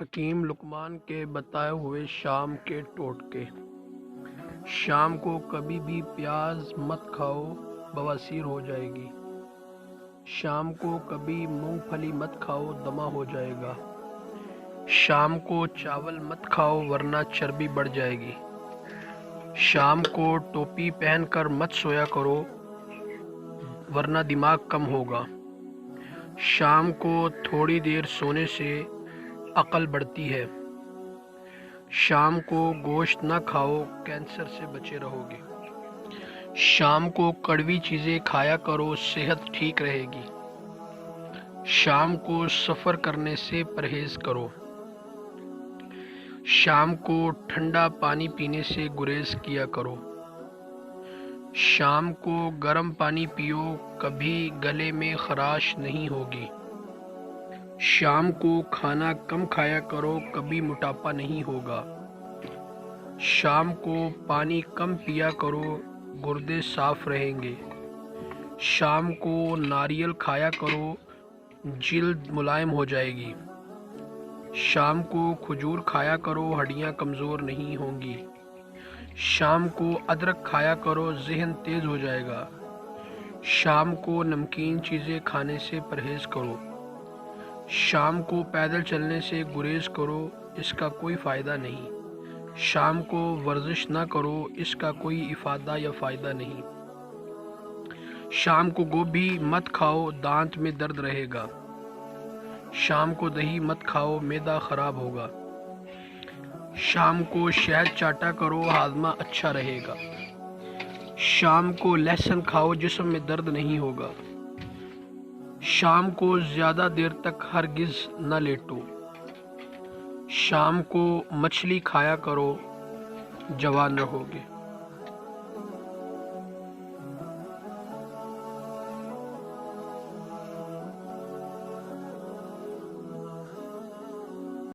حکیم لقمان کے بتائے ہوئے شام کے ٹوٹکے۔ شام کو کبھی بھی پیاز مت کھاؤ، بواسیر ہو جائے گی۔ شام کو کبھی مونگ پھلی مت کھاؤ، دمہ ہو جائے گا۔ شام کو چاول مت کھاؤ ورنہ چربی بڑھ جائے گی۔ شام کو ٹوپی پہن کر مت سویا کرو ورنہ دماغ کم ہوگا۔ شام کو تھوڑی دیر سونے سے عقل بڑھتی ہے۔ شام کو گوشت نہ کھاؤ، کینسر سے بچے رہو گے۔ شام کو کڑوی چیزیں کھایا کرو، صحت ٹھیک رہے گی۔ شام کو سفر کرنے سے پرہیز کرو۔ شام کو ٹھنڈا پانی پینے سے گریز کیا کرو۔ شام کو گرم پانی پیو، کبھی گلے میں خراش نہیں ہوگی۔ شام کو کھانا کم کھایا کرو، کبھی موٹاپا نہیں ہوگا۔ شام کو پانی کم پیا کرو، گردے صاف رہیں گے۔ شام کو ناریل کھایا کرو، جلد ملائم ہو جائے گی۔ شام کو کھجور کھایا کرو، ہڈیاں کمزور نہیں ہوں گی۔ شام کو ادرک کھایا کرو، ذہن تیز ہو جائے گا۔ شام کو نمکین چیزیں کھانے سے پرہیز کرو۔ شام کو پیدل چلنے سے گریز کرو، اس کا کوئی فائدہ نہیں۔ شام کو ورزش نہ کرو، اس کا کوئی افادہ یا فائدہ نہیں۔ شام کو گوبھی مت کھاؤ، دانت میں درد رہے گا۔ شام کو دہی مت کھاؤ، معدہ خراب ہوگا۔ شام کو شہد چاٹا کرو، ہاضمہ اچھا رہے گا۔ شام کو لہسن کھاؤ، جسم میں درد نہیں ہوگا۔ شام کو زیادہ دیر تک ہرگز نہ لیٹو۔ شام کو مچھلی کھایا کرو، جوان رہو گے۔